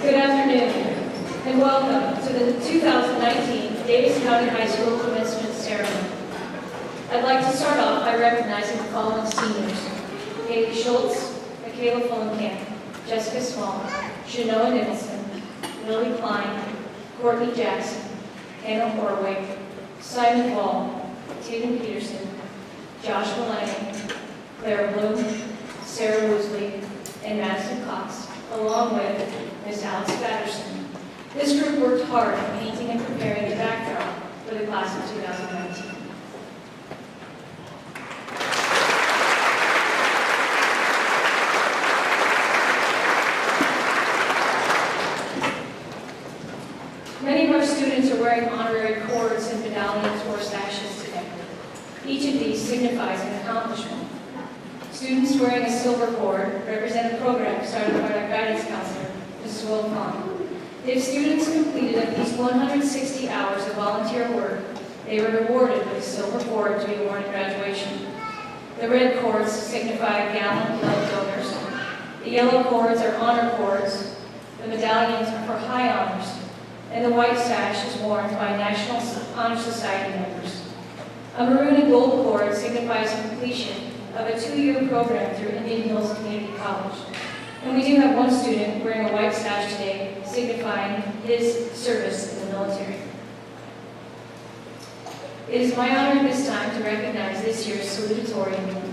Good afternoon, and welcome to the 2019 Davis County High School Commencement Ceremony. I'd like to start off by recognizing the following seniors: Haley Schultz, Michaela Fullenkamp, Jessica Small, Shanoa Nicholson, Lily Klein, Courtney Jackson, Hannah Horway, Simon Hall, Tatum Peterson, Joshua Lang, Claire Bloom, Sarah Woosley, and Madison Cox, along with Ms. Alice Patterson. This group worked hard on painting and preparing the backdrop for the class of 2019. Many of our students are wearing honorary cords and medallions or sashes today. Each of these signifies an accomplishment. Students wearing a silver cord represent a program started by our guidance counselor, Mrs. Will Kahn. If students completed at least 160 hours of volunteer work, they were rewarded with a silver cord to be worn at graduation. The red cords signify gallant blood donors. The yellow cords are honor cords. The medallions are for high honors. And the white sash is worn by National Honor Society members. A maroon and gold cord signifies completion of a 2-year program through Indian Hills Community College. And we do have one student wearing a white sash today, signifying his service in the military. It is my honor at this time to recognize this year's salutatorian.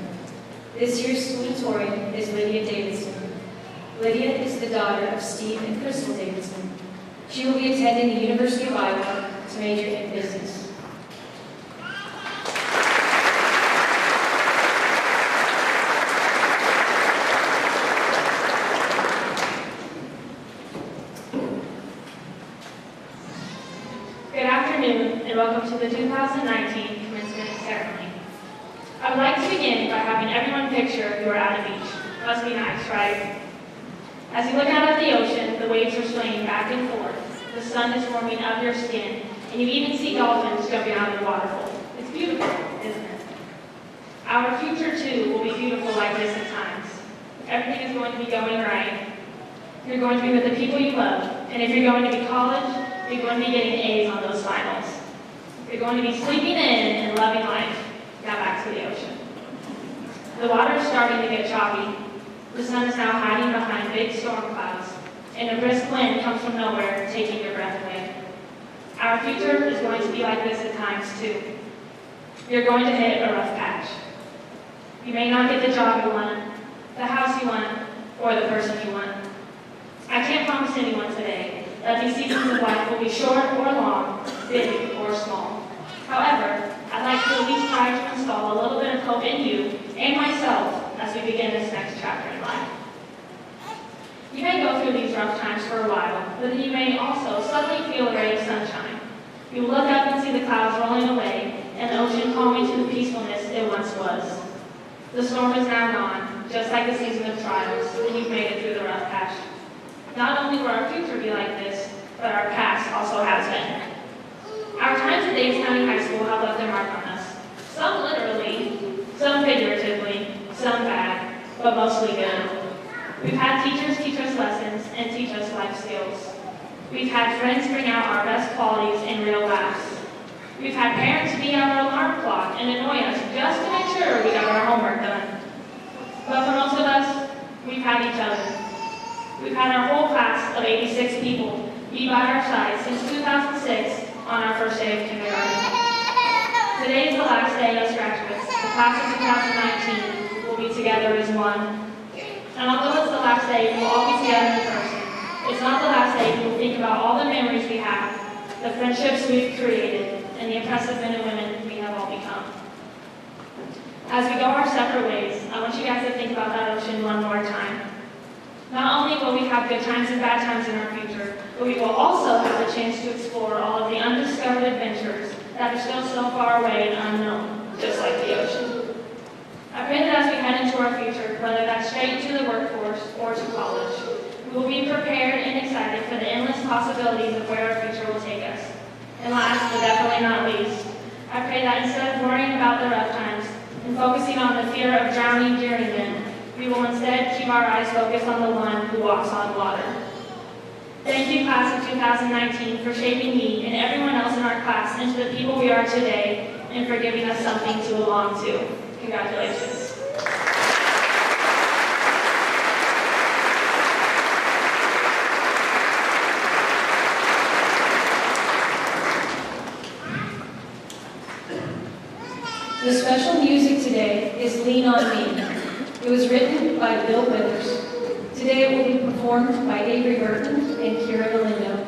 This year's salutatorian is Lydia Davidson. Lydia is the daughter of Steve and Crystal Davidson. She will be attending the University of Iowa to major in business. Welcome to the 2019 Commencement Ceremony. I would like to begin by having everyone picture you are at a beach. Must be nice, right? As you look out at the ocean, the waves are swaying back and forth. The sun is warming up your skin, and you even see dolphins jumping out of the waterfall. It's beautiful, isn't it? Our future, too, will be beautiful like this at times. Everything is going to be going right. You're going to be with the people you love, and if you're going to be college, you're going to be getting A's on those finals. You're going to be sleeping in and loving life. Now back to the ocean. The water is starting to get choppy. The sun is now hiding behind big storm clouds, and a brisk wind comes from nowhere, taking your breath away. Our future is going to be like this at times, too. You're going to hit a rough patch. You may not get the job you want, the house you want, or the person you want. I can't promise anyone today that these seasons of life will be short or long, big or small. However, I'd like to at least try to install a little bit of hope in you and myself as we begin this next chapter in life. You may go through these rough times for a while, but then you may also suddenly feel a ray of sunshine. You look up and see the clouds rolling away, and the ocean calming to the peacefulness it once was. The storm is now gone, just like the season of trials, and you've made it through the rough patch. Not only will our future be like this, but our past also has been. Our times at Davis County High School have left their mark on us. Some literally, some figuratively, some bad, but mostly good. We've had teachers teach us lessons and teach us life skills. We've had friends bring out our best qualities and real laughs. We've had parents be our alarm clock and annoy us just to make sure we got our homework done. But for most of us, we've had each other. We've had our whole class of 86 people be by our side since 2006 on our first day of kindergarten. Today is the last day as graduates. The class of 2019 will be together as one. And although it's the last day we will all be together in person, it's not the last day we will think about all the memories we have, the friendships we've created, and the impressive men and women we have all become. As we go our separate ways, I want you guys to think about that ocean one more time. Not only will we have good times and bad times in our future, but we will also have the chance to explore all of the undiscovered adventures that are still so far away and unknown, just like the ocean. I pray that as we head into our future, whether that's straight into the workforce or to college, we will be prepared and excited for the endless possibilities of where our future will take us. And last, but definitely not least, I pray that instead of worrying about the rough times and focusing on the fear of drowning during them, we will instead keep our eyes focused on the one who walks on water. Thank you, class of 2019, for shaping me and everyone else in our class into the people we are today and for giving us something to belong to. Congratulations. The special music today is Lean on Me. It was written by Bill Withers. Today it will be performed by Avery Burton and Kira Galindo.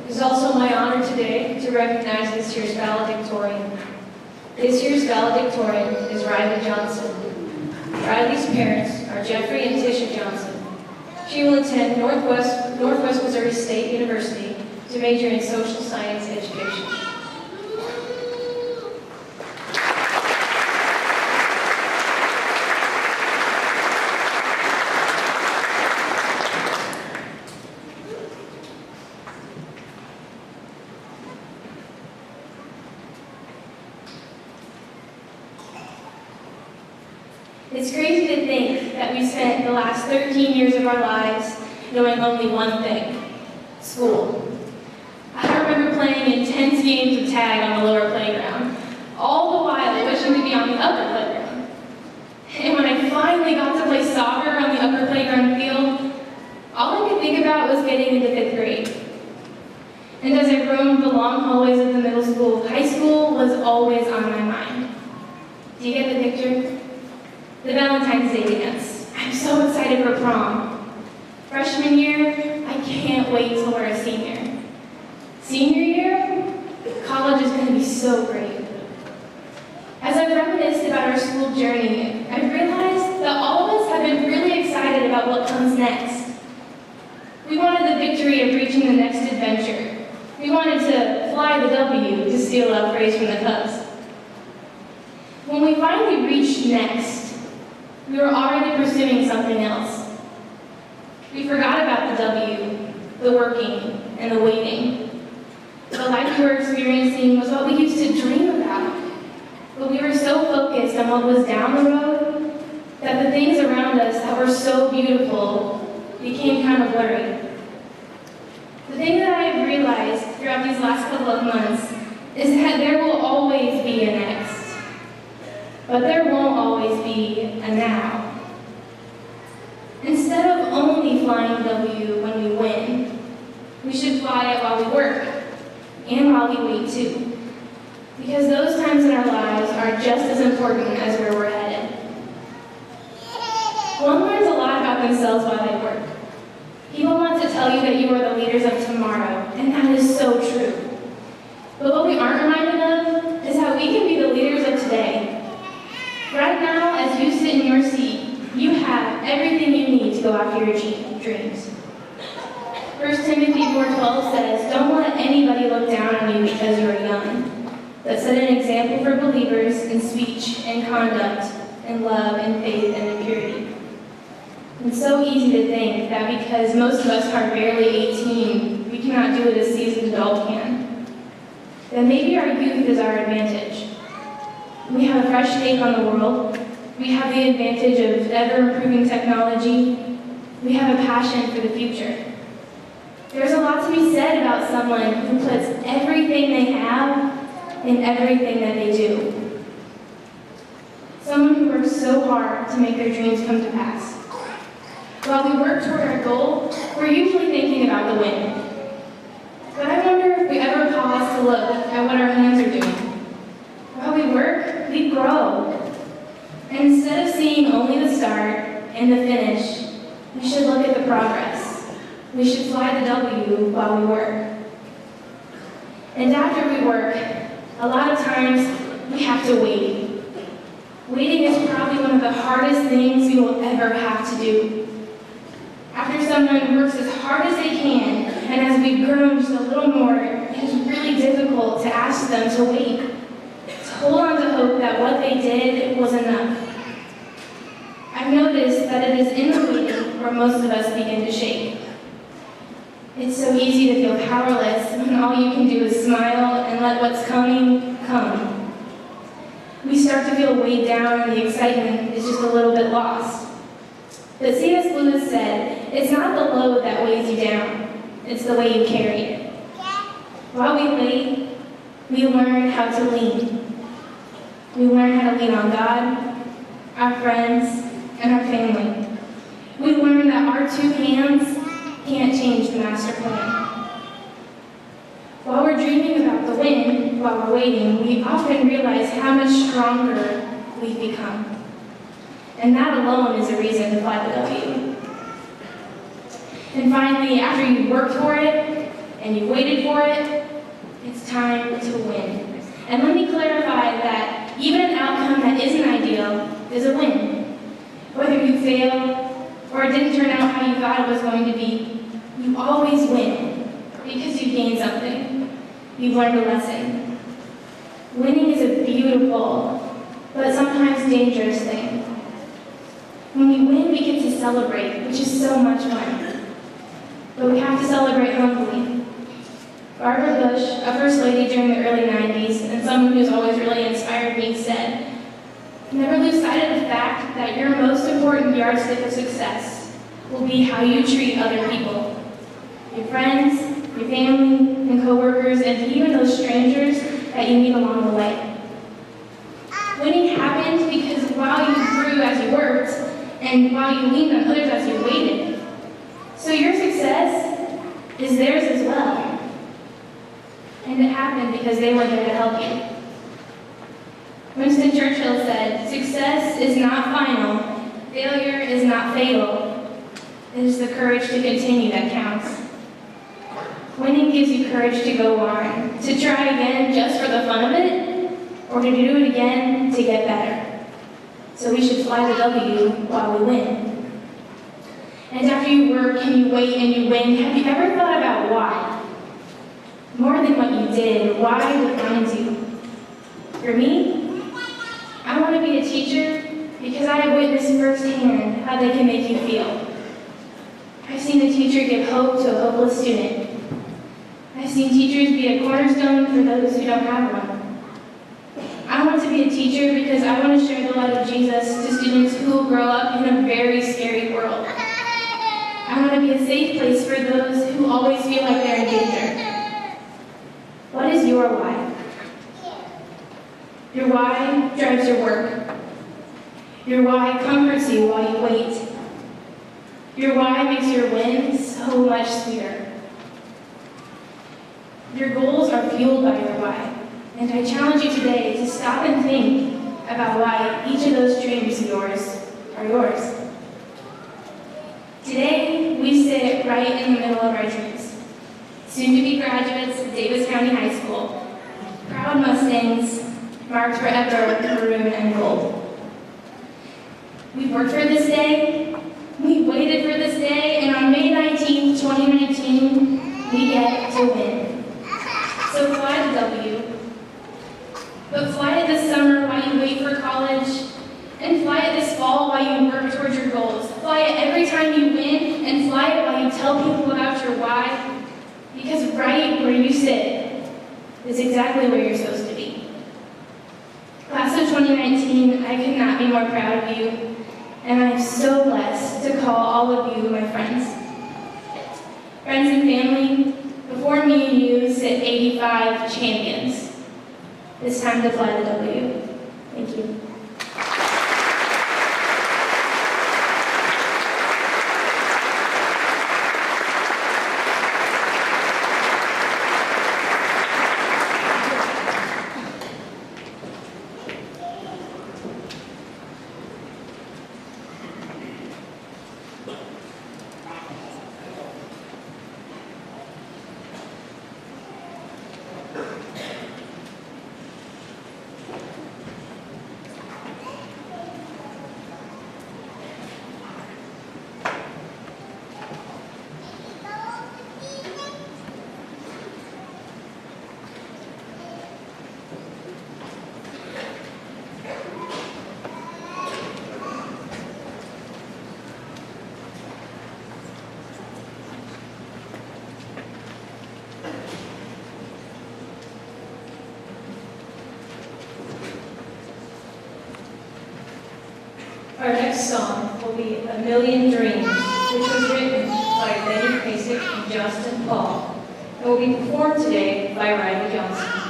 It is also my honor today to recognize this year's valedictorian. This year's valedictorian is Riley Johnson. Riley's parents are Jeffrey and Tisha Johnson. She will attend Northwest Missouri State University to major in social science education. It's crazy to think that we spent the last 13 years of our lives knowing only one thing: school. I remember playing intense games of tag on the lower playground, all the while wishing to be on the upper playground. And when I finally got to play soccer on the upper playground field, all I could think about was getting into 5th grade. And as I roamed the long hallways of the middle school, high school was always on my mind. Do you get the picture? The Valentine's Day dance. I'm so excited for prom. Freshman year, I can't wait till we're a senior. Senior year, college is going to be so great. As I've reminisced about our school journey, I've realized that all of us have been really excited about what comes next. We wanted the victory of reaching the next adventure. We wanted to fly the W, to steal a phrase from the Cubs. When we finally reached next, we were already pursuing something else. We forgot about the W, the working, and the waiting. The life we were experiencing was what we used to dream about. But we were so focused on what was down the road that the things around us that were so beautiful became kind of blurry. The thing that I've realized throughout these last couple of months is that there will always be a next. But there won't always be a now. Instead of only flying W when we win, we should fly it while we work, and while we wait too. Because those times in our lives are just as important as where we're headed. One learns a lot about themselves while they work. People want to tell you that you are the leaders of tomorrow, and that is so true. But what we aren't reminded of is how we can be the leaders of today. Right now, as you sit in your seat, you have everything you need to go after your dreams. 1 Timothy 4:12 says, "Don't let anybody look down on you because you are young, but set an example for believers in speech and conduct, in love and faith and in purity." It's so easy to think that because most of us are barely 18, we cannot do what a seasoned adult can. That maybe our youth is our advantage. We have a fresh take on the world. We have the advantage of ever-improving technology. We have a passion for the future. There's a lot to be said about someone who puts everything they have in everything that they do. Someone who works so hard to make their dreams come to pass. While we work toward our goal, we're usually thinking about the win. But I wonder if we ever pause to look at what our hands are doing. While we work, we grow. And instead of seeing only the start and the finish, we should look at the progress. We should fly the W while we work. And after we work, a lot of times we have to wait. Waiting is probably one of the hardest things we will ever have to do. After someone works as hard as they can, and as we've grown just a little more, it is really difficult to ask them to wait. Hold on to hope that what they did was enough. I've noticed that it is in the waiting where most of us begin to shake. It's so easy to feel powerless when all you can do is smile and let what's coming come. We start to feel weighed down and the excitement is just a little bit lost. But C.S. Lewis said, "It's not the load that weighs you down, it's the way you carry it." While we wait, we learn how to lean. We learn how to lean on God, our friends, and our family. We learn that our two hands can't change the master plan. While we're dreaming about the win, while we're waiting, we often realize how much stronger we've become. And that alone is a reason to fly the W. And finally, after you've worked for it, and you've waited for it, it's time to win. And let me clarify that even an outcome that isn't ideal is a win. Whether you fail or it didn't turn out how you thought it was going to be, you always win because you gained something. You've learned a lesson. Winning is a beautiful, but sometimes dangerous thing. When we win, we get to celebrate, which is so much fun. But we have to celebrate humbly. Barbara Bush, a first lady during the early 90s, and someone who's always really inspired me, said, "Never lose sight of the fact that your most important yardstick of success will be how you treat other people. Your friends, your family, and coworkers, and even those strangers that you meet along the way." Winning happened because while you grew as you worked, and while you leaned on others as you waited. So your success is theirs as well. And it happened because they were there to help you. Winston Churchill said, "Success is not final. Failure is not fatal. It is the courage to continue that counts." Winning gives you courage to go on, to try again just for the fun of it, or to do it again to get better. So we should fly the W while we win. And after you work and you wait and you win, have you ever thought about why? More than what you did, why defines you? For me, I want to be a teacher because I have witnessed firsthand how they can make you feel. I've seen a teacher give hope to a hopeless student. I've seen teachers be a cornerstone for those who don't have one. I want to be a teacher because I want to share the light of Jesus to students who will grow up in a very scary world. I want to be a safe place for those who always feel like they're in danger. What is your why? Your why drives your work. Your why comforts you while you wait. Your why makes your win so much sweeter. Your goals are fueled by your why. And I challenge you today to stop and think about why each of those dreams of yours are yours. Today, we sit right in the middle of our dreams. Soon-to-be graduates of Davis County High School. Proud Mustangs, marked forever maroon and gold. We've worked for this day, we waited for this day, and on May 19th, 2019, we get to win. So fly the W. But fly it this summer while you wait for college, and fly it this fall while you work towards your goals. Fly it every time you win, and fly it while you tell people about your why, because right where you sit is exactly where you're supposed to be. Class of 2019, I could not be more proud of you, and I'm so blessed to call all of you my friends. Friends and family, before me and you sit 85 champions. It's time to fly the W. Thank you. Our next song will be "A Million Dreams," which was written by Betty Kasich and Justin Paul, and will be performed today by Riley Johnson.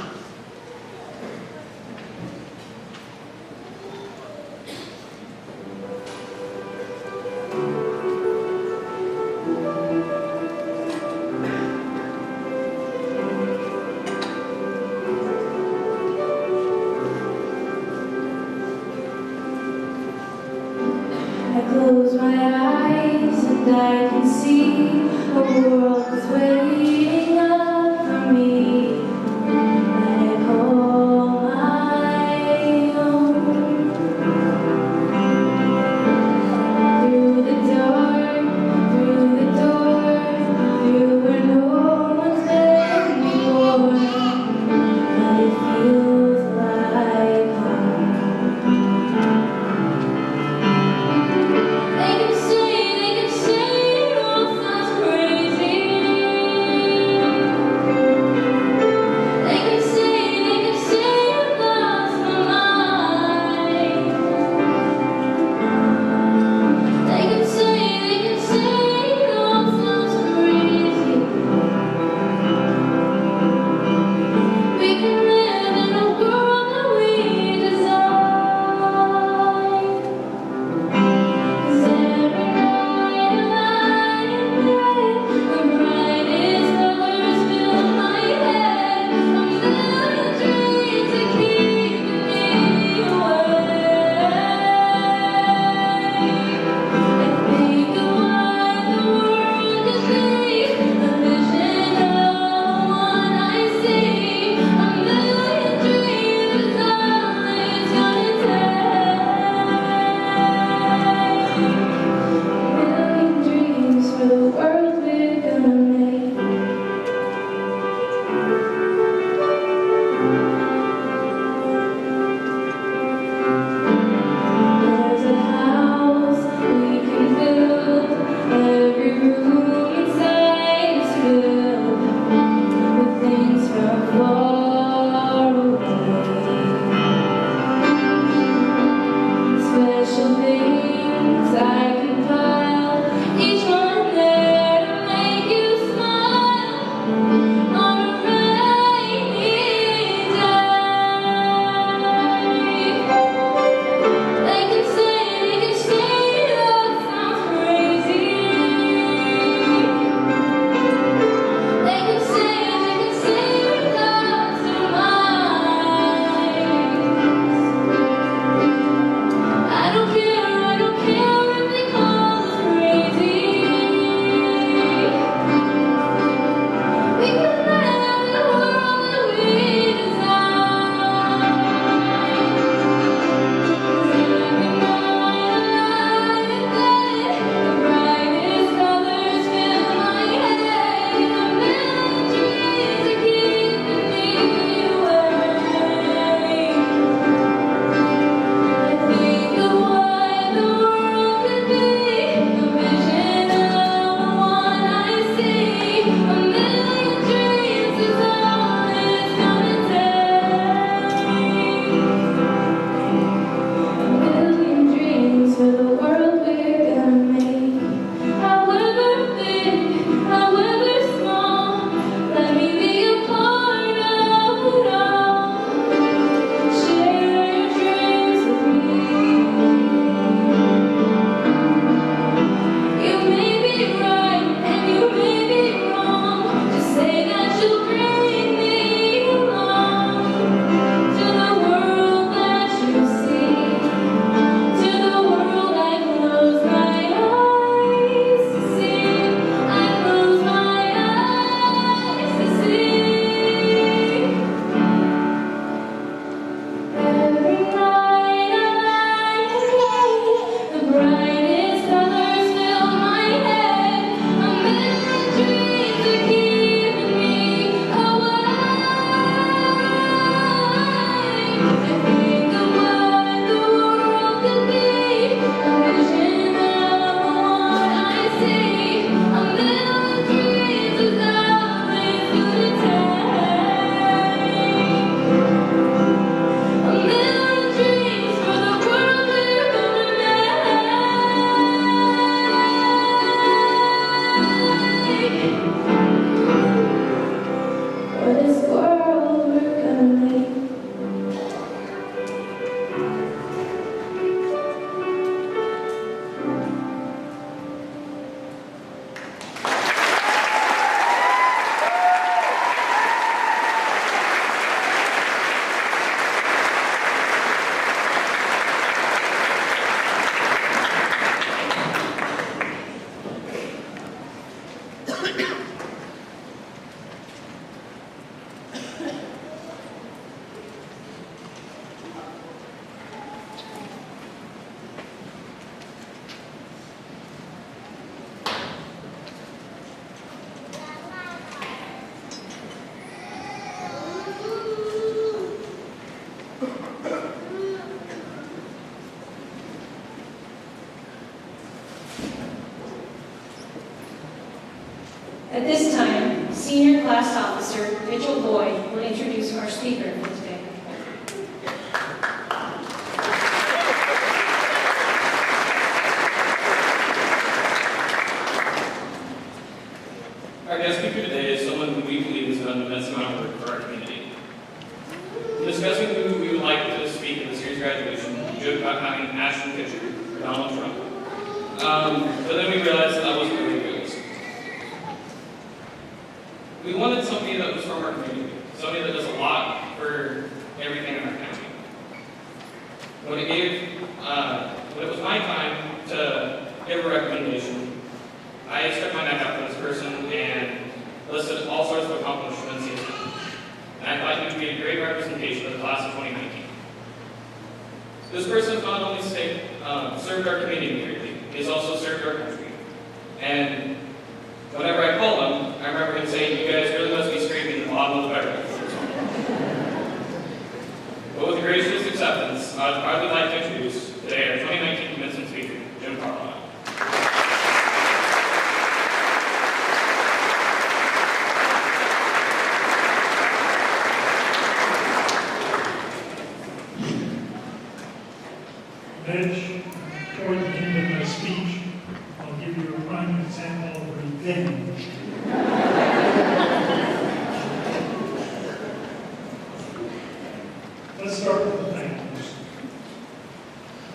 I close my eyes and I can see a world that's waiting up for me. At this time, Senior Class Officer Mitchell Boyd will introduce our speaker for today. Our guest speaker today is someone who we believe has done the best amount of work for our community. In discussing who we would like to speak at this year's graduation, we joked about having an Ashton Kutcher for Donald Trump. But then we realized that wasn't really good. We wanted somebody that was from our community, somebody that does a lot for everything in our county. When it was my time to give a recommendation, I stuck my neck out for this person and listed all sorts of accomplishments he has done. And I thought he would be a great representation of the class of 2019. This person has not only served our community greatly, he has also served our country. And whenever I call him, I remember him saying, "You guys really must be scraping the bottom of the barrel." But with gracious acceptance, I would proudly like to introduce today our 2019 commencement speaker, Jim Carlisle. Reg, toward the end of my speech, I'll give you a prime example of revenge. Let's start with the thank yous.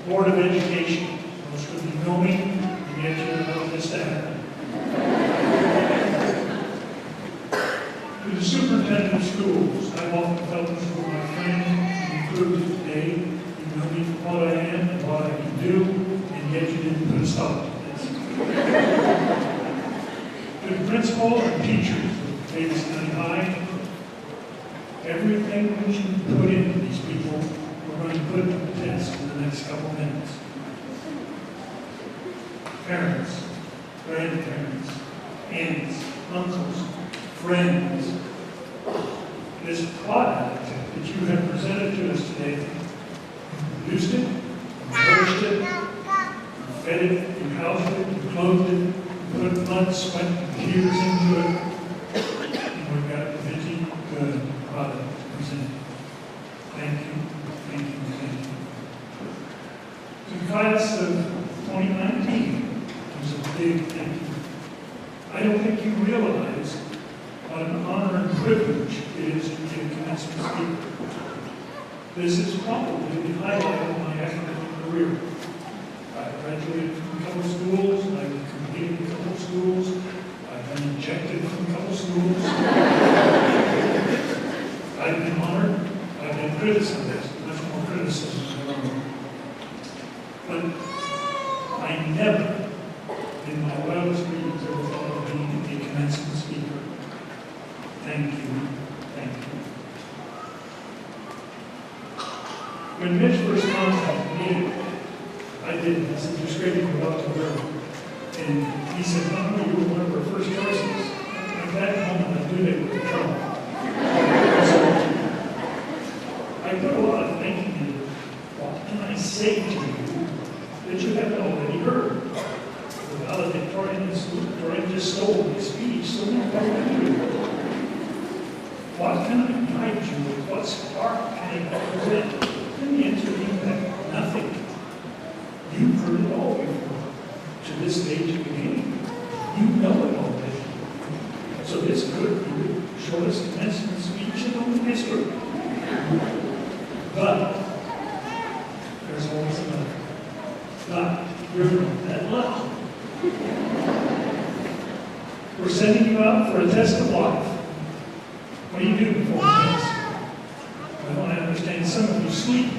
Board of Education, most of you know me, and yet you don't know this to happen. To the superintendent of schools, I've often felt this for my friend, included today. You know me for what I am and what I can do, and yet you didn't put a stop to this. To the principal and teachers of Davis County High, everything that you put into these people, we're going to put to the test in the next couple minutes. Parents, grandparents, aunts, uncles, friends, this product that you have presented to us today, you produced it, you nourished it, you fed it, you housed it, you clothed it, you put blood, sweat, and tears into it, and we've got a really good product to present. Thank you, thank you, thank you. To the class of 2019, it was a big thank you. I don't think you realize what an honor and privilege it is to be a commencement speaker. This is probably the highlight of my academic career. I graduated from a couple schools, I've completed a couple schools, I've been ejected from a couple schools. I've been honored, I've been criticized, much more criticism than honor. But I never, in my wildest dreams, ever thought of being a commencement speaker. Thank you, thank you. When Mitch first contacted me, I did. I said, "You're scraping the bottom of the barrel." And he said, "No, you were one of our first choices." At that moment, I knew they were in trouble. So I put a lot of thinking into it. What can I say to you that you haven't already heard? The valedictorian just stole my speech, so now what do I do? What can I guide you with? What spark can I present? And the answer is that nothing. You've heard it all before. To this stage of the game, you know it already. So this could be the shortest commencement speech in all history. But there's always another. But you're not that lucky. We're sending you out for a test of life. What do you do before the test? Well, I understand some of you sleep.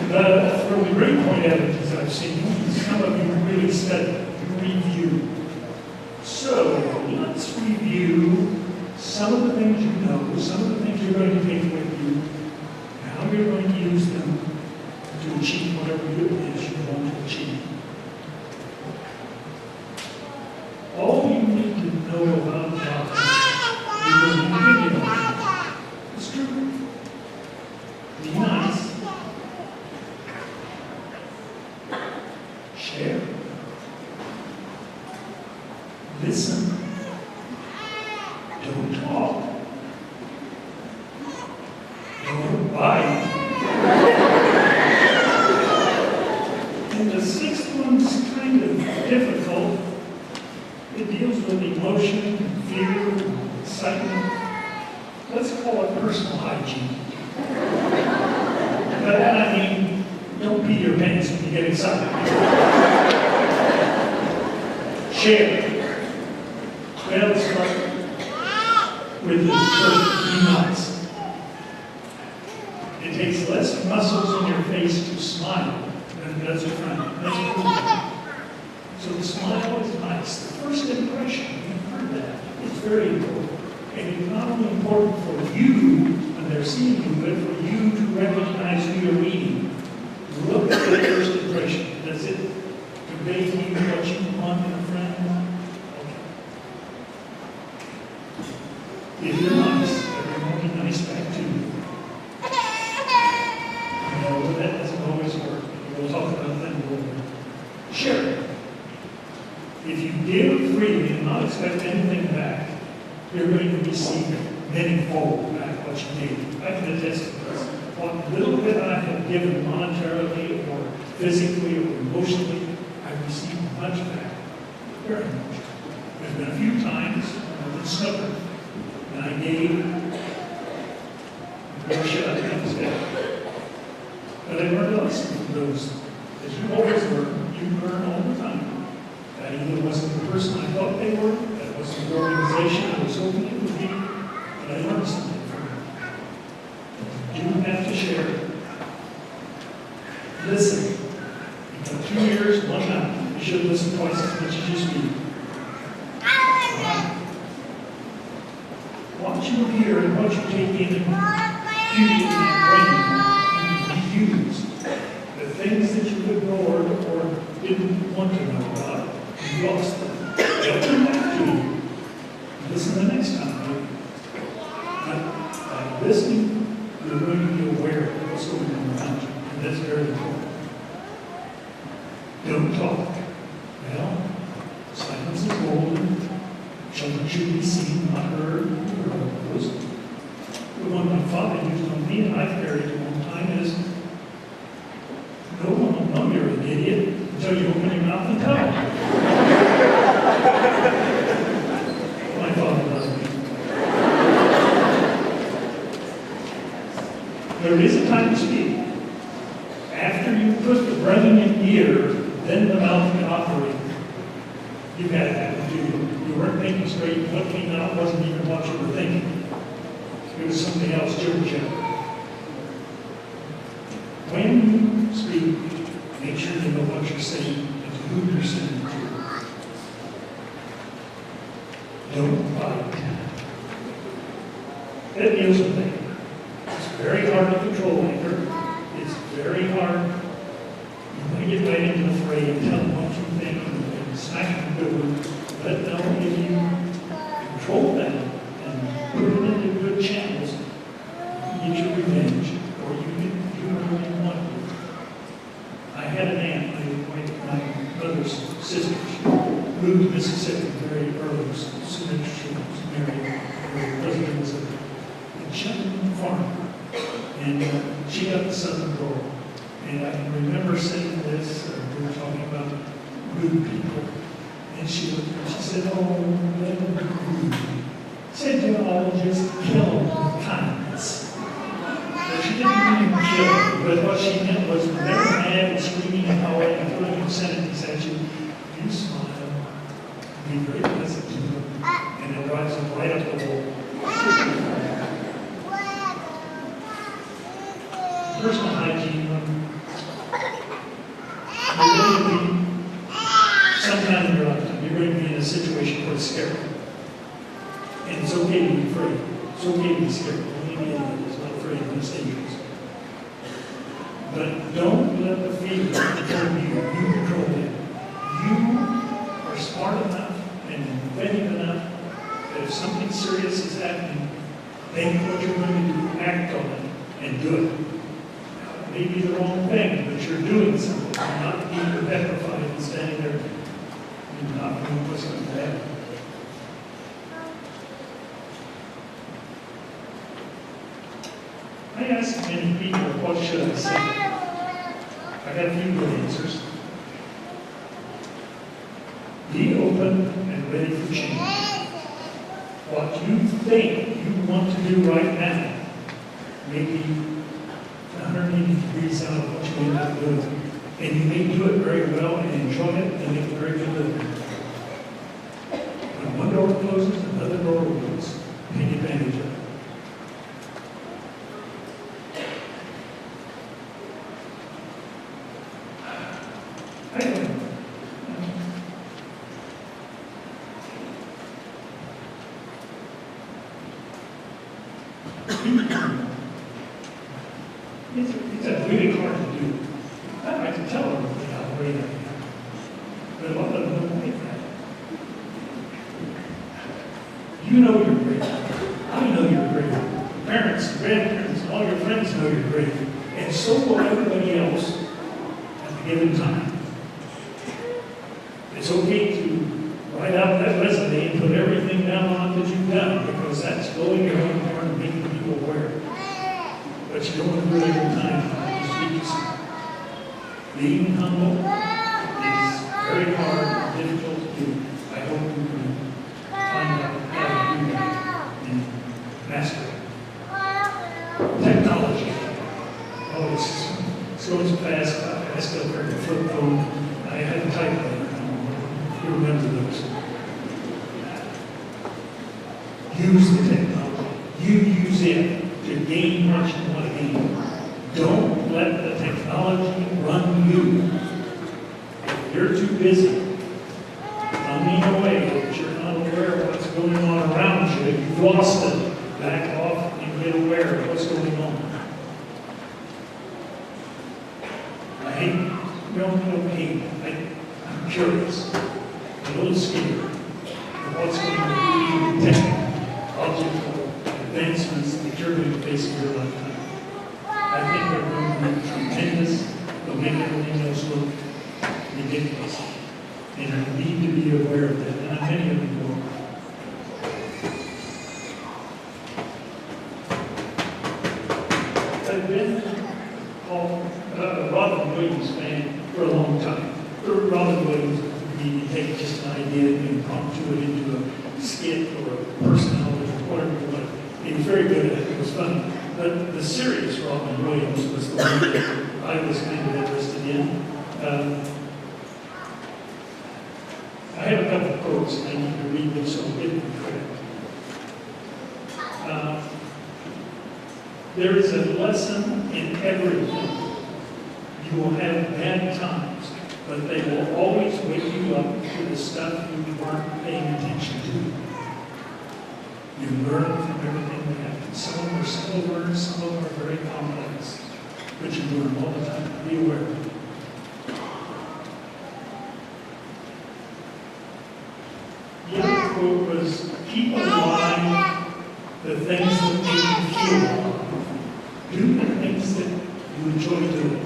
But from the grade point averages I've seen, some of you really study, you review. So let's review some of the things you know, some of the things you're going to take with you, and how you're going to use them to achieve whatever it is you want to achieve. All you need to know about God, you will need to know. It's true. Be nice. Share. Listen. Don't talk. Don't bite. And the sixth one's kind of difficult. It deals with emotion, fear, excitement. Let's call it personal hygiene. By that I mean, don't pee your pants when you get excited. Share. Well, let's start with the first few months. It takes less muscles in your face to smile than it does to frown. That's cool. So the smile is nice. The first impression, you've heard that, is very important. And it's not only important for you when they're seeing you, but for you to recognize who you're meeting. Look at the first impression. Does it convey to you what you want in a friend? Okay. If you're nice, everyone will be nice back to you. No, that doesn't always work. We'll talk about that in a little bit. Share. If you give freely and not expect anything back, you're going to receive many fold back what you gave. I can attest to this. What little bit I have given monetarily or physically or emotionally, I've received much back. Very much. There's been a few times when I've been stubborn and I gave, or should I think instead? But I learned a lesson from those. As you always learn, you learn all the time. That either wasn't the person I thought they were, that wasn't the organization I was hoping it would be, but I learned something from it. You have to share. Listen. You've got 2 ears, 1 mouth. You should listen twice as much as you speak. What you hear and what you take in, beauty and brain, you use. The things that you ignored or didn't want to know about, you lost them. They'll come back to you. Listen the next time. But by listening, you're going to be aware of what's going on around you. And that's very important. Don't talk. Well, silence is golden. Children should be seen, not heard, or those. The one my father used on me, and I've carried it a long time, is no one will know you're an idiot until you open your mouth and tell them. My father loves me. There is a time to speak. After you put the breath in your ear, then the mouth can operate. You've had it happen to you. You weren't thinking straight. What came out wasn't even what you were thinking. It was something else, Georgia. When you speak, make sure you know what you're saying and who you're saying it to. Don't bite. That deals with anger. It's very hard to control anger. It's very hard. You want to get right into the fray and tell them what you think and smack them good. But no, if you control that and put it into good channels, you get your revenge, or you do whatever you want to. I had an aunt, my mother's sister. She moved to Mississippi very early, as soon as she was married. Her husband was a gentleman farmer, and she got the southern drawl. And I can remember saying this, we were talking about rude people. And she looked and she said, oh, let them be rude. Said, you know, just kill them with kindness. But she didn't mean kill them, but what she meant was when they're mad and screaming and howling and throwing obscenities at you, you smile, be very pleasant to them, and it drives them right up the wall. Personal hygiene, you're going to be sometime in your lifetime, you're going to be in a situation where it's scary. And it's okay to be afraid. It's okay to be scared. Only an idiot is not afraid when it's dangerous. But don't let the fear control you. You control them. You are smart enough and inventive enough that if something serious is happening, think what you're going to do, act on it, and do it. Now, it may be the wrong thing, but you're doing something. You're not being petrified and standing there and not knowing what's going to happen. I ask many people, what should I say? I got a few good answers. Be open and ready for change. What you think you want to do right now may be 180 degrees out of what you end up doing. And you may do it very well and enjoy it and make a very good living. When one door closes, another door opens. Take advantage of it. I don't know. It's really hard to do. I like to tell everybody how great I am. But a lot of them don't like that. You know you're great. I know you're great. Parents, grandparents, all your friends know you're great. And so will everybody else at the given time. It's okay to write out that resume and put everything down on it that you've done, because that's going your own part and making people aware. But you don't want to do it every time. You speak yourself. Being humble is very hard and difficult to do. I hope you can find out how to do that and master it. Technology. Oh, it's going so fast. I still carry a flip phone. I had a typewriter. You remember those. Use the technology. You use it to gain what you want to gain. Don't let the technology run you. If you're too busy running away, that you're not aware of what's going on around you, you've lost it. Back off and get aware of what's going on. I hate, don't hate. I'm curious. A little scared of what's going to be the technological advancements that you're going to face in your lifetime. I think they're going to be tremendous. They'll make everything else look ridiculous. And you need to be aware of that. And many of you will. I've been a Robin Williams fan for a long time. Robin Williams, you take just an idea and impromptu it into a skit or a personality or whatever you want. He was very good at it. It was funny. But the serious Robin Williams was the one that I was kind of interested in. I have a couple of quotes and I need to read them, so I'll give them credit. There is a lesson in everything. You will have bad times, but they will always wake you up to the stuff you weren't paying attention to. You learn from everything that happens. Some of them are simple words, some of them are very complex, but you learn all the time. Be aware of it. The other quote was, keep in mind the things that make you feel alive. Do the things that you enjoy doing.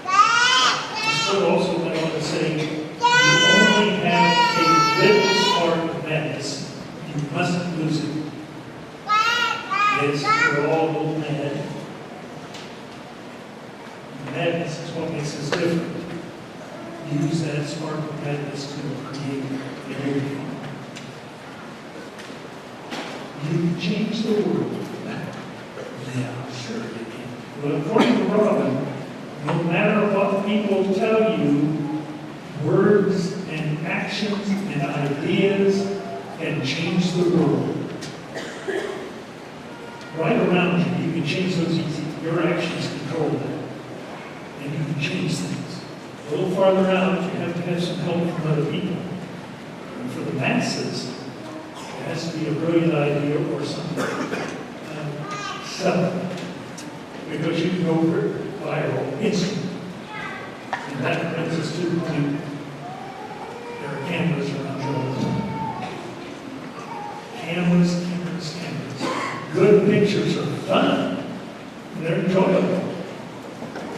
But also went on to say, you only have a little spark of madness. You mustn't lose it. Yes, we're all a little mad. Madness is what makes us different. Use that spark of madness to create a new thing. You can change the world. Yeah, sure you can. Well, according to Robin, no matter what people tell you, words and actions and ideas can change the world. Right around you, you can change those easy. Your actions control that. And you can change things. A little farther out, you have to have some help from other people. And for the masses, it has to be a brilliant idea or something. Because you can go viral instantly. And that brings us to the point. There are cameras around you all the time. Cameras. Good pictures are fun. They're enjoyable.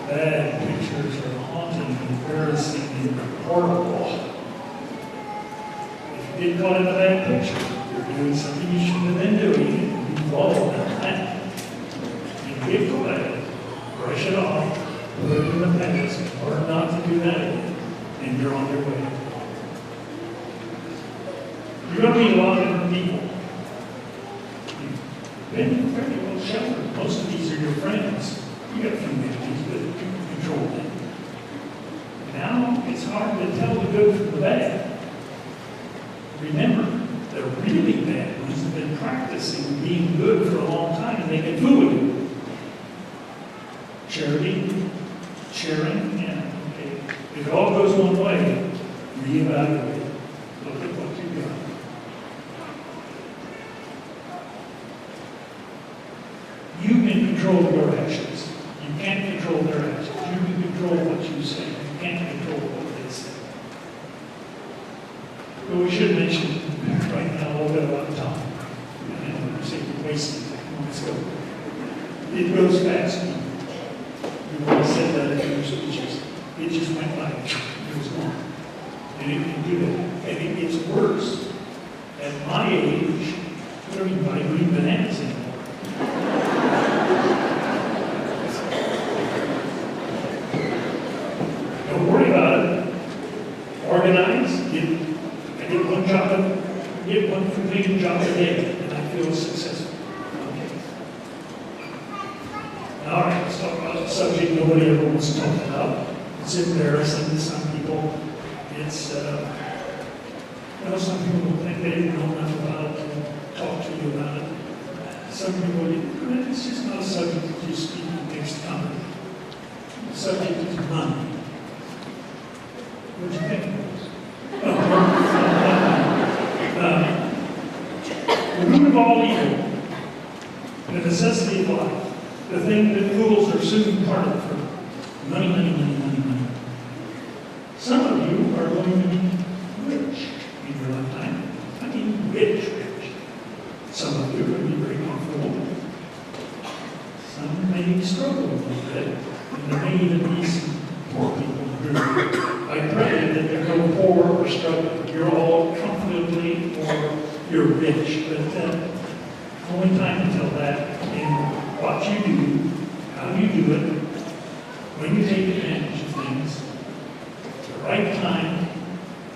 Bad pictures are haunting, embarrassing, and horrible. If you get caught in a bad picture, you're doing something you shouldn't have been doing, and you fall down that. You get caught, brush it off, put it in the past, or not to do that again, and you're on your way. You're going to meet a lot of different people. You've been fairly well sheltered. Most of these are your friends. You got a few enemies, but you can control them. Now it's hard to tell the good from the bad. Remember, the really bad ones have been practicing being good for a long time, and they can fool you. Charity, sharing, yeah, okay. If it all goes one way, reevaluate. Look at what you got. You can control your actions. You can't control their actions. You can control what you say. You can't control what they say. But we should mention right now a little bit about time. And we say we're wasting time. Let's go. It goes fast. You always said that in your speeches. It just went by. It was gone. And it can do that. And it gets worse. At my age, I don't even buy green bananas anymore. Don't worry about it. Organize. I get one completed job a day, and I feel successful. Okay. All right, let's talk about a subject nobody ever wants to talk about. It's embarrassing to some people. It's, some people don't think they didn't know enough about it and talk to you about it. Some people, it's just not a subject that you speak against comedy. The subject is money. What do you think? The root of all evil, the necessity of life, the thing that fools are soon parted from. Money, money, money, money, money. Some of you are going to be rich in your lifetime. I mean rich. Some of you are going to be very comfortable. Some may struggle a little bit, and there may even be some poor people in the group. I pray that you're no poor or struggling. You're all comfortably or you're rich, but only time to tell that. And what you do, how you do it, when you take advantage of things, the right time,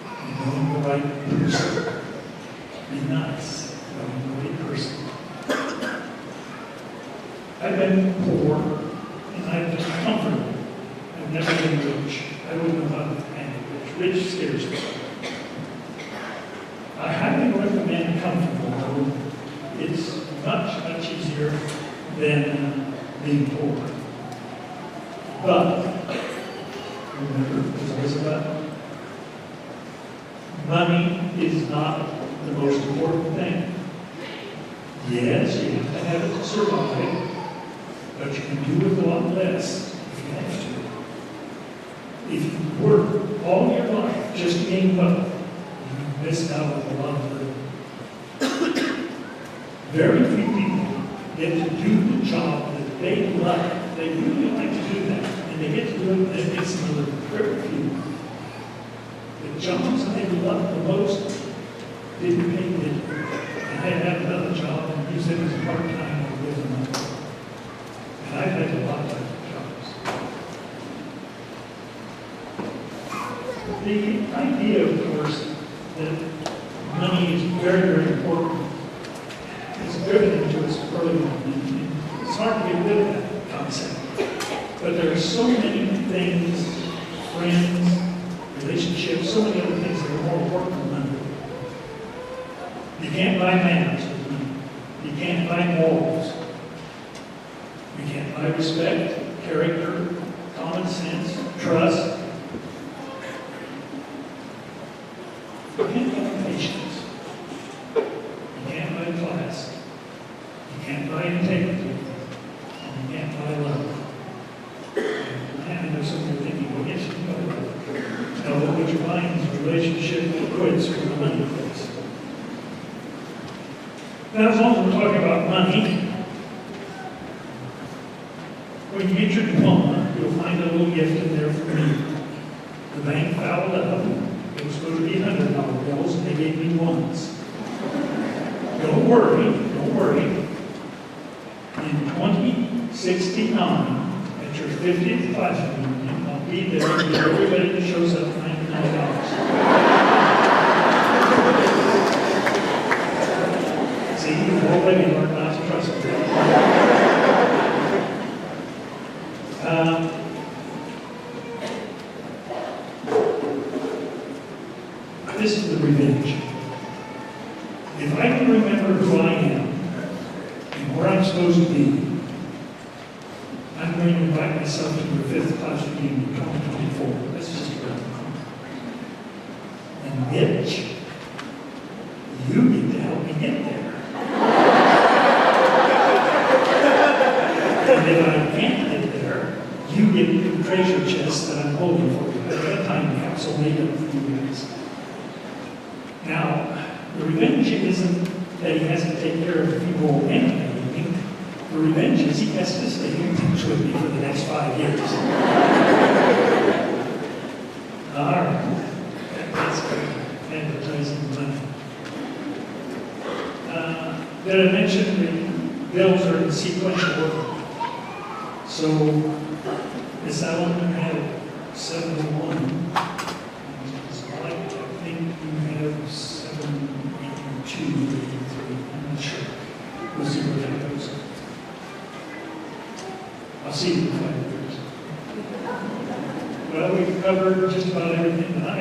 and knowing the right person. Be nice, knowing the right person. I've been poor, and I've been comfortable. I've never been rich. I wouldn't know how to handle rich. Rich scares me. I highly recommend comfortable, though. It's much, much easier than being poor. But, remember, there's always about money is not the most important thing. Yes, you have to have it to survive, but you can do with a lot less if you have to. If you work all your life just to gain wealth, you miss out on a lot of living. Very few people get to do the job that they love. They really like to do that, and they get to do it, and it makes them a little very few. The jobs they loved the most didn't pay good. And I had another job, and use it as a part-time or with them. And I've had a lot of jobs. The idea, of course, that money is very, very important is driven into us early on. It's hard to get rid of that concept. But there are so many things, friends, relationships, so many other things that are more important than money. You can't buy manners with money. You can't buy morals. You can't buy respect, character, common sense, trust. quits when the money quits. Now, as long as we're talking about money, when you get your diploma, you'll find a little gift in there for me. The bank fouled up. It was supposed to be $100 bills, and they gave me ones. Don't worry. In 2069, at your 50th class reunion, I'll be there to give everybody that shows up $99. See, you've already learned not to trust me. This is the revenge. If I can remember who I am and where I'm supposed to be, I'm going to invite myself to the 5th class reunion in 2024. That's just around the corner. And bitch, you need to help me get there. And if I can't get there, you get the treasure chest that I'm holding for you. I've got a time capsule made up for you guys. Now, the revenge isn't that he has to take care of the people anything. The revenge is he has to stay in touch with me for the next 5 years. All right. That's good. Advertising money. Did I mention the bills are in sequential order? So, this element had 701. I think you have 782, 83. I'm not sure. We'll see where that goes. I'll see you in 5 years. Well, we've covered just about everything that I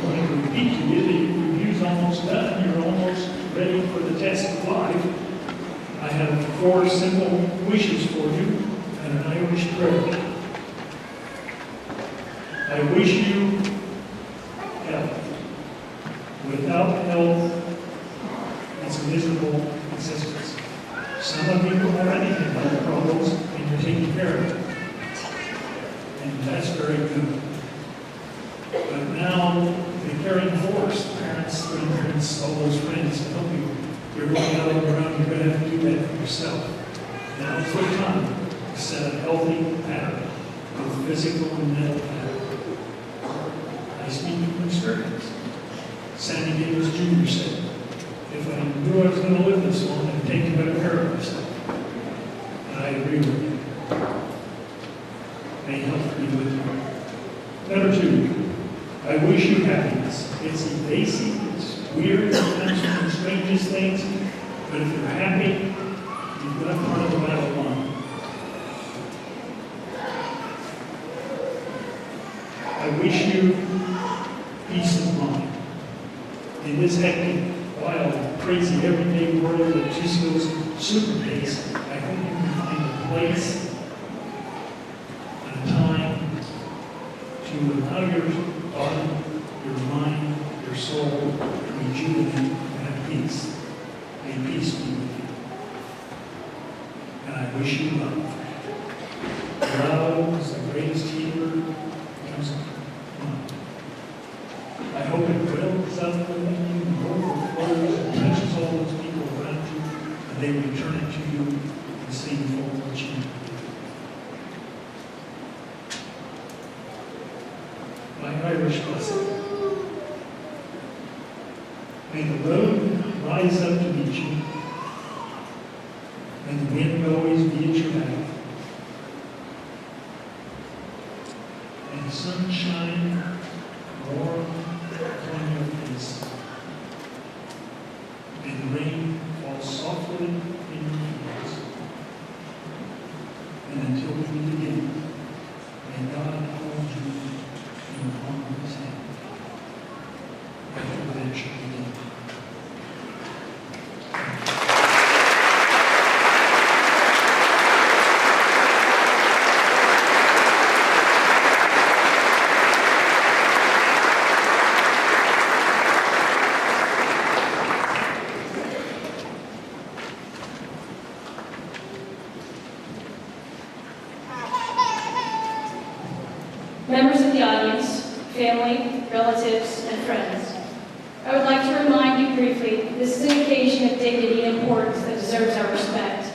want to repeat to you. The review's almost done. You're almost ready for the test of life. I have 4 simple wishes for you and an Irish prayer. I wish you health. Without health, it's a miserable existence. Some of you already have health problems and you're taking care of it. And that's very good. But now, the caring force, parents, grandparents, all those friends to help you. You're going out on your own, you're going to have to do that for yourself. Now's the time to set a healthy pattern, both physical and mental pattern. I speak from experience. Sammy Davis Jr. said, if I knew I was going to live this long, I'd take better care of myself. And I agree with you. May health be with you. Number 2, I wish you happiness. It's evasive, it's weird, it comes from the strangest things, but if you're happy, you've got part of the battle won. I wish you peace of mind. In this hectic, wild, crazy, everyday world that just goes super pace, I hope you can find a place and a time to allow your body, your mind, your soul to rejuvenate and have peace. May peace be with you. And I wish you love. Love is the greatest healer. I hope it builds up within you and overflows and touches all those people around you, and they return it to you in the same form that you did. My Irish blessing. May the road rise up to meet you, and the wind always be at your back, and the sunshine warm on your face, and the rain falls softly in your ears. And until we meet again, may God hold you in the palm of His hand. After that shall begin. Members of the audience, family, relatives, and friends, you briefly, this is an occasion of dignity and importance that deserves our respect.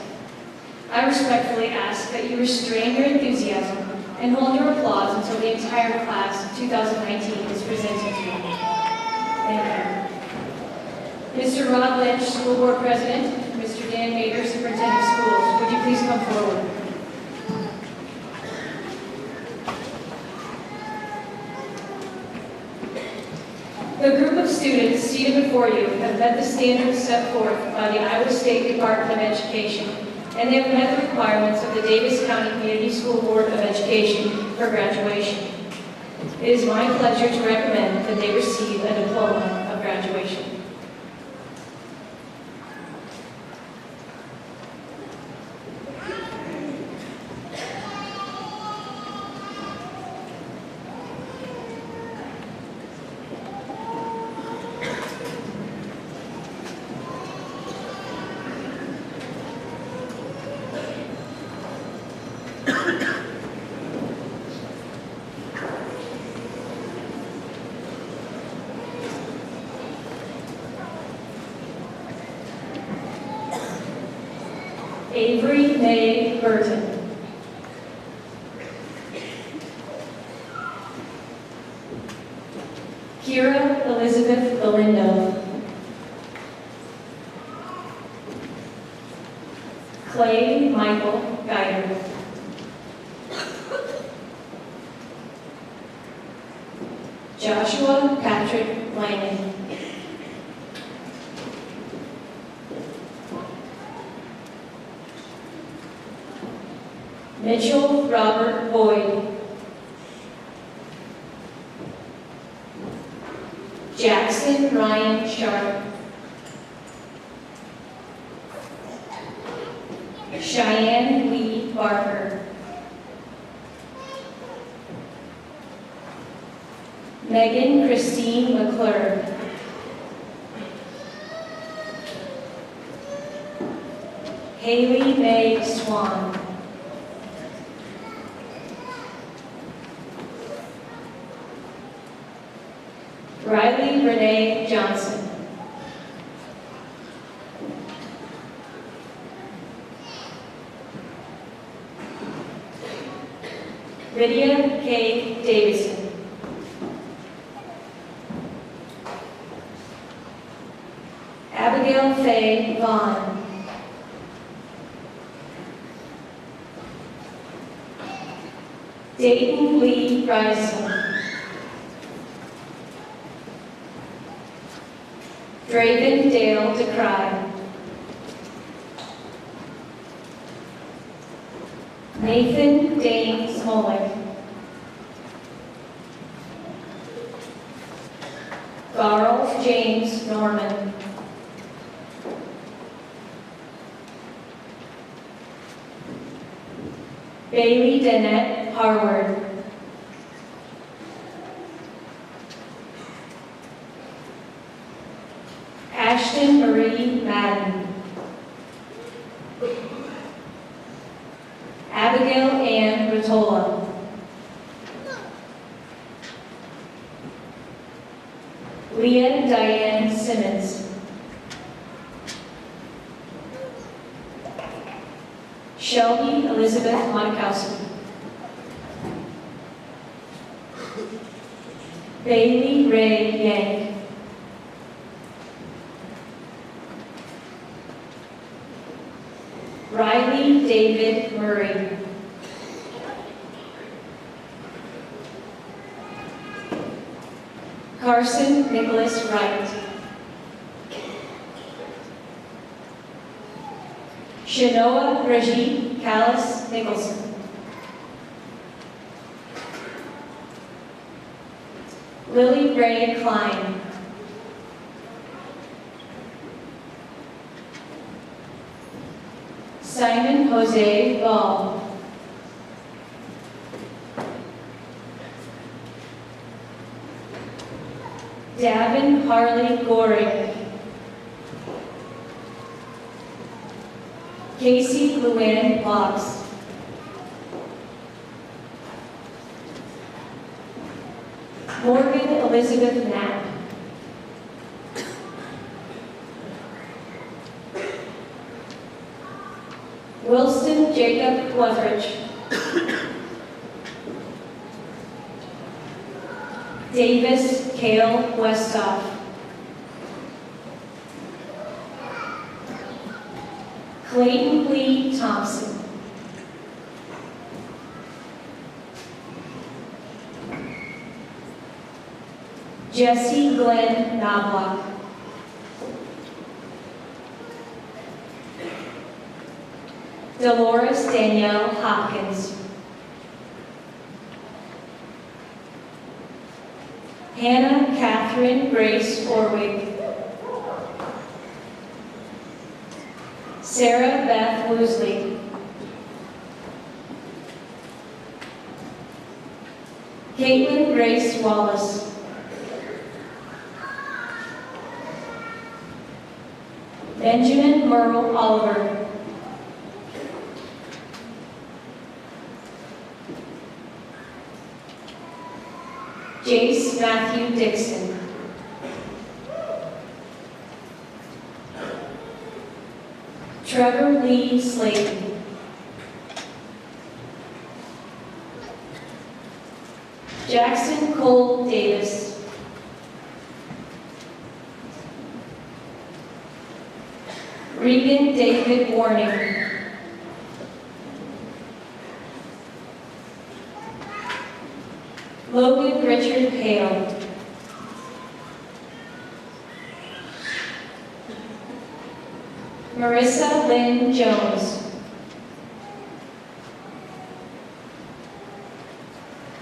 I respectfully ask that you restrain your enthusiasm and hold your applause until the entire class of 2019 is presented to you. Thank you. Mr. Rod Lynch, School Board President, Mr. Dan Mader, Superintendent of Schools, would you please come forward? The group of students seated before you have met the standards set forth by the Iowa State Department of Education, and they have met the requirements of the Davis County Community School Board of Education for graduation. It is my pleasure to recommend that they receive a diploma of graduation. Avery May Burton. Kira Elizabeth Galindo. Clay Michael Guider. Joshua Patrick Langan. Mitchell Robert Boyd. Jackson Ryan Sharp. Cheyenne Lee Barker. Megan Christine McClure. Haley Mae Swan. Riley Renee Johnson. Lydia K. Davison. Abigail Faye Vaughn. Dayton Lee Ryson. Draven Dale DeCry. Nathan Dane Smolik. Garl James Norman. Bailey Danette Harward. Ashton Marie Madden. Abigail Ann Ratola. Leah Diane Simmons. Shelby Elizabeth Monikowski. Bailey Ray Yank. Riley David Murray. Carson Nicholas Wright. Shanoa Brigitte Callis Nicholson. Lily Ray Klein. Simon Jose Ball. Davin Harley Goring. Casey Luann Boggs. Morgan Elizabeth Knapp. Wilston Jacob Leverage. Davis Cale Westhoff. Clayton Lee Thompson. Jesse Glenn Knobloch. Dolores Danielle Hopkins. Hannah Catherine Grace Orwig. Sarah Beth Woosley. Caitlin Grace Wallace. Benjamin Merle Oliver. Jace Matthew Dixon. Trevor Lee Slayton. Jackson Cole Davis. Regan David Warning. Logan Richard Hale. Marissa Lynn Jones.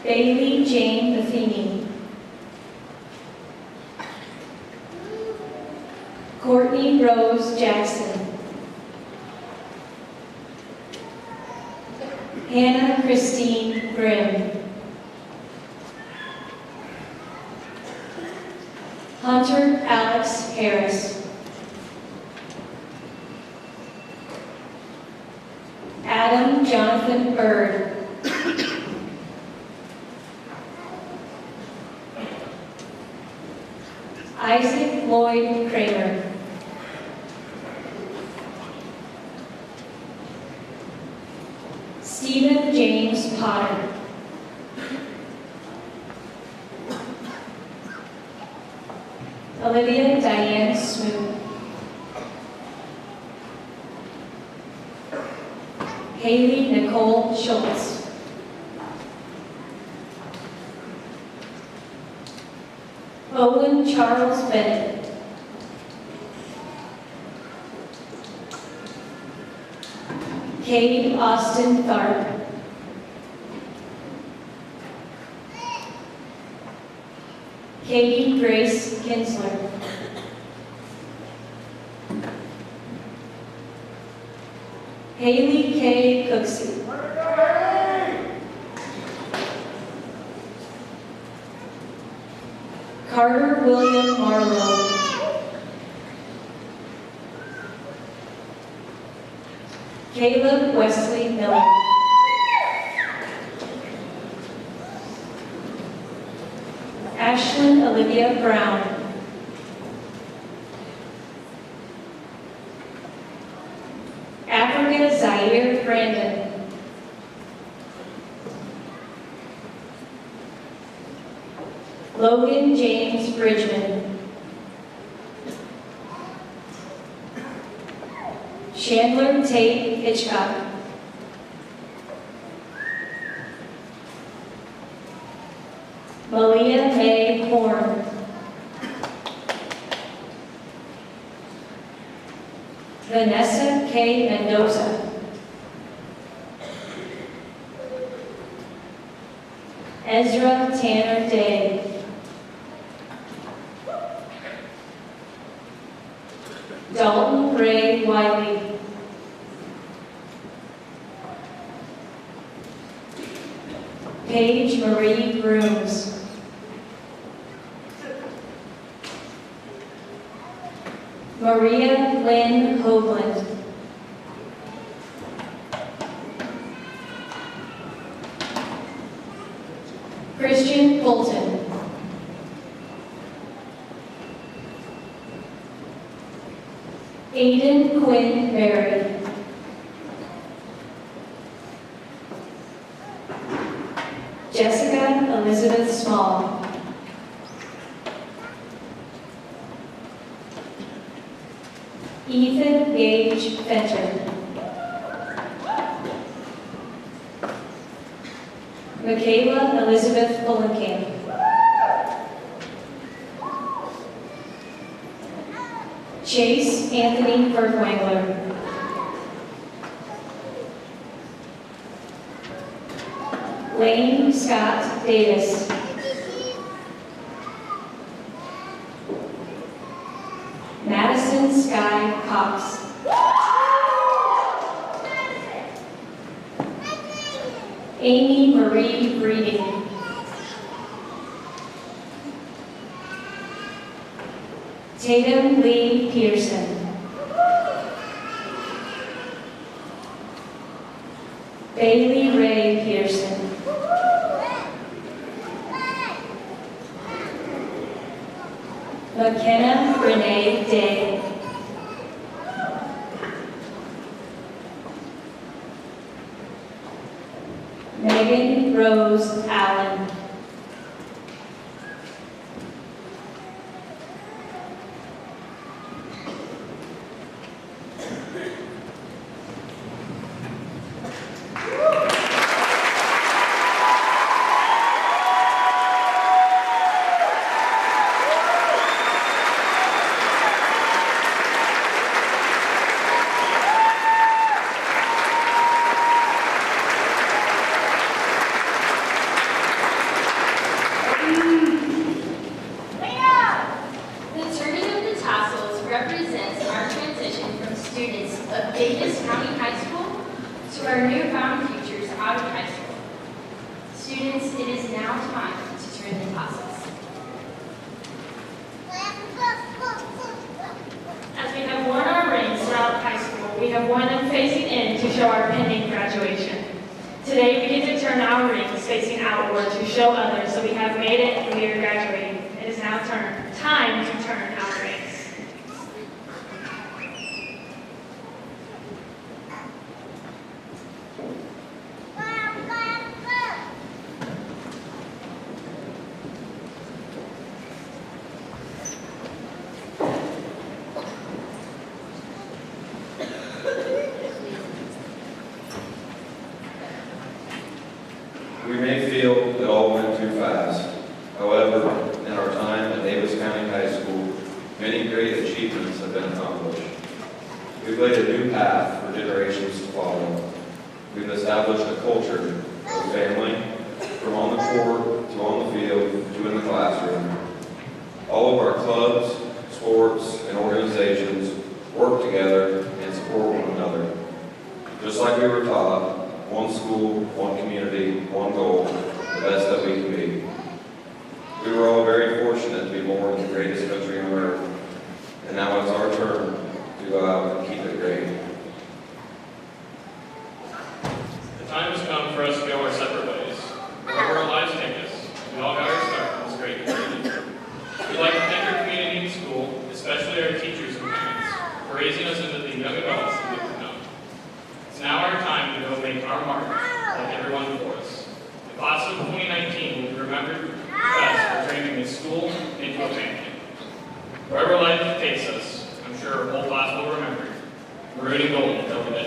Bailey Jane Buffini. Courtney Rose Jackson. Hannah Christine Grimm. Hunter Alex Harris. Adam Jonathan Bird. Isaac Lloyd Kramer. Stephen James Potter. Olivia Diane Smoot. Haley Nicole Schultz. Owen Charles Bennett. Cade Austin Tharp. Katie Grace Kinsler. Haley K. Cooksey. Carter William Marlowe. Caleb Wesley Miller. Ashlyn Olivia Brown. Africa Zaire Brandon. Logan James Bridgman. Chandler Tate Hitchcock. Malia May Horn. Vanessa K. Mendoza. Ezra Tanner Day. Dalton Ray Wiley. Paige Marie Grooms. Maria Lynn Hoagland. Christian Fulton. Aiden Quinn Berry. Ethan Gage Fenton. Michaela Elizabeth Bullenkamp. Chase Anthony Bergwangler. Lane Scott Davis. Madison Sky Cox. Amy Marie Breeding. Tatum Lee Pearson. Bailey Ray Pearson. McKenna Renee Day. Megan Rose Allen. The turning of the tassels represents our transition from students of Davis County High School to our newfound futures out of high school. Students, it is now time to turn the tassels. As we have worn our rings throughout high school, we have worn them facing in to show our pending graduation. Today, we get to turn our rings facing outward to show others that we have made it and we are graduating. It is now time to turn our rings. We may feel it all went too fast. However, in our time at Davis County High School, many great achievements have been accomplished. We've laid a new path for generations to follow. We've established a culture of family, from on the court to on the field to in the classroom. All of our clubs, sports, and organizations work together and support one another. Just like we were taught, one school, one community, one goal, the best that we can be. We were all very fortunate to be born in the greatest country on earth, and now it's our turn to go out and keep it great. The time has come for us to go our separate ways. Wherever our lives take us, we all got our start in this great community. We'd like to thank our community and school, especially our teachers and parents, for raising us into the young adults that we've become. It's now our time to go make our mark like everyone before us. The class of 2019 will be remembered best for turning this school into a family. Wherever life takes us, I'm sure our whole class will remember. We're rooting gold until we get